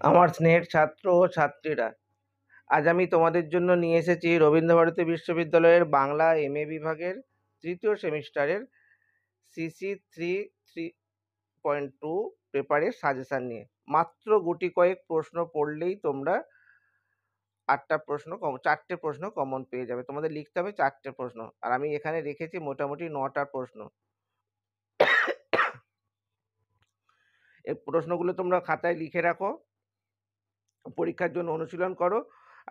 আমার স্নেহের ছাত্র ও ছাত্রীরা, আজ আমি তোমাদের জন্য নিয়ে এসেছি রবীন্দ্রভারতী বিশ্ববিদ্যালয়ের বাংলা MA বিভাগের তৃতীয় সেমিস্টারের CC 3.2 পেপারের সাজেশান নিয়ে। মাত্র গুটি কয়েক প্রশ্ন পড়লেই তোমরা 4টে প্রশ্ন কমন পেয়ে যাবে। তোমাদের লিখতে হবে 4টে প্রশ্ন, আর আমি এখানে রেখেছি মোটামুটি 9টা প্রশ্ন। এই প্রশ্নগুলো তোমরা খাতায় লিখে রাখো, পরীক্ষার জন্য অনুশীলন করো।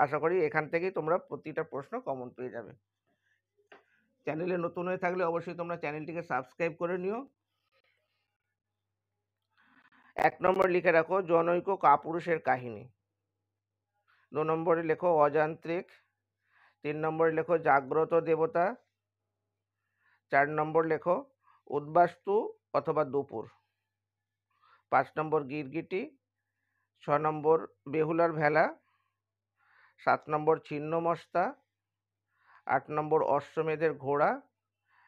আশা করি এখান থেকেই তোমরা প্রতিটা প্রশ্ন কমন পেয়ে যাবে। চ্যানেলে নতুন হয়ে থাকলে অবশ্যই তোমরা চ্যানেলটিকে সাবস্ক্রাইব করে নিও। 1 নম্বর লিখে রাখো জনৈক কাপুরুষের কাহিনী। 2 নম্বরে লেখো অযান্ত্রিক। 3 নম্বরে লেখো জাগ্রত দেবতা। 4 নম্বর লেখো উদ্বাস্তু অথবা দুপুর। 5 নম্বর গিরগিটি। 6 নম্বর বেহুলার ভেলা। 7 নম্বর ছিন্নমস্তা। 8 নম্বর অশ্বমেধের ঘোড়া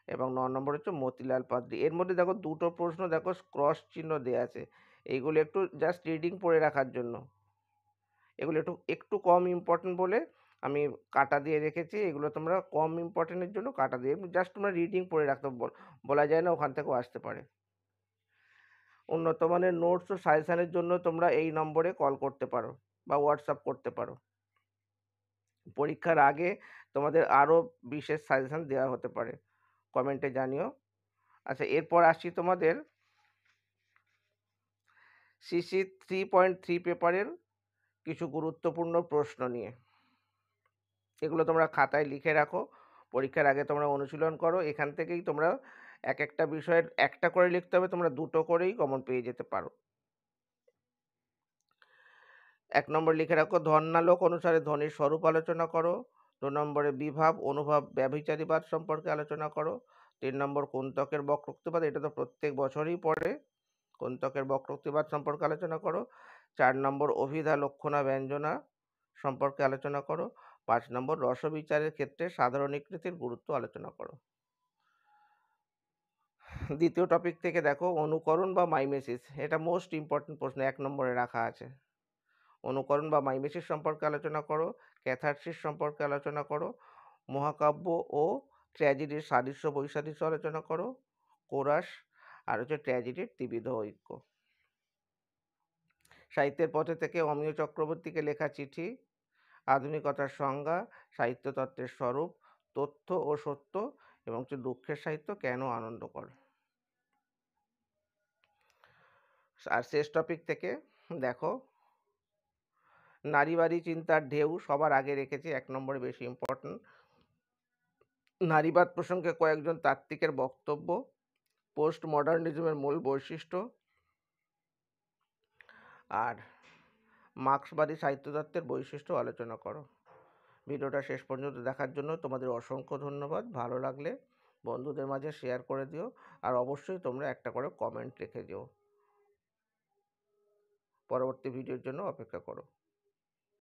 এবং 9 নম্বর হচ্ছে মতিলাল পাদ্রী। এর মধ্যে দেখো দুটো প্রশ্ন দেখো ক্রস চিহ্ন দেওয়া আছে, এইগুলো একটু জাস্ট রিডিং পড়ে রাখার জন্য। এগুলো একটু কম ইম্পর্টেন্ট বলে আমি কাটা দিয়ে রেখেছি। এগুলো তোমরা কম ইম্পর্টেন্টের জন্য কাটা দিয়ে জাস্ট তোমরা রিডিং পড়ে রাখতে, বলা যায় না ওখান থেকেও আসতে পারে। উন্নত মানের নোটস ও সাজেশনের জন্য তোমরা এই নম্বরে কল করতে পারো বা হোয়াটসঅ্যাপ করতে পারো। পরীক্ষার আগে তোমাদের আরও বিশেষ সাজেশন দেওয়া হতে পারে, কমেন্টে জানিও। আচ্ছা, এরপর আসছি তোমাদের CC 3.3 পেপারের কিছু গুরুত্বপূর্ণ প্রশ্ন নিয়ে। এগুলো তোমরা খাতায় লিখে রাখো, পরীক্ষার আগে তোমরা অনুশীলন করো। এখান থেকেই তোমরা এক একটা বিষয়ের একটা করে লিখতে হবে, তোমরা দুটো করেই কমন পেয়ে যেতে পারো। 1 নম্বর লিখে রাখো ধন্যালোক অনুসারে ধ্বনির স্বরূপ আলোচনা করো। 2 নম্বরে বিভাব অনুভব ব্যভিচারীবাদ সম্পর্কে আলোচনা করো। 3 নম্বর কুন্তকের বক্রোক্তিবাদ, এটা তো প্রত্যেক বছরই পড়ে, কুন্তকের বক্রোক্তিবাদ সম্পর্কে আলোচনা করো। 4 নম্বর অভিধা লক্ষণা ব্যঞ্জনা সম্পর্কে আলোচনা করো। 5 নম্বর রসবিচারের ক্ষেত্রে সাধারণীকৃতির গুরুত্ব আলোচনা করো। দ্বিতীয় টপিক থেকে দেখো অনুকরণ বা মাইমেসিস, এটা মোস্ট ইম্পর্টেন্ট প্রশ্ন, 1 নম্বরে রাখা আছে। অনুকরণ বা মাইমেসিস সম্পর্কে আলোচনা করো। ক্যাথারসিস সম্পর্কে আলোচনা করো। মহাকাব্য ও ট্র্যাজেডির সাদৃশ্য বৈসাদৃশ্য আলোচনা করো। কোরাস আর হচ্ছে ট্র্যাজেডির ত্রিবিধ ঐক্য। সাহিত্যের পথে থেকে অমিয় চক্রবর্তীকে লেখা চিঠি, আধুনিকতার সংজ্ঞা, সাহিত্য তত্ত্বের স্বরূপ, তথ্য ও সত্য এবং দুঃখের সাহিত্য কেন আনন্দকর। আর শেষ টপিক থেকে দেখো নারীবাদী চিন্তার ঢেউ, সবার আগে রেখেছি, 1 নম্বরে বেশি ইম্পর্টেন্ট। নারীবাদ প্রসঙ্গে কয়েকজন তাত্ত্বিকের বক্তব্য, পোস্ট মডার্নিজমের মূল বৈশিষ্ট্য, আর মার্ক্সবাদী সাহিত্যতত্ত্বের বৈশিষ্ট্য আলোচনা করো। ভিডিওটা শেষ পর্যন্ত দেখার জন্য তোমাদের অসংখ্য ধন্যবাদ। ভালো লাগলে বন্ধুদের মাঝে শেয়ার করে দিও, আর অবশ্যই তোমরা একটা করে কমেন্ট রেখে দিও। পরবর্তী ভিডিওর জন্য অপেক্ষা করো।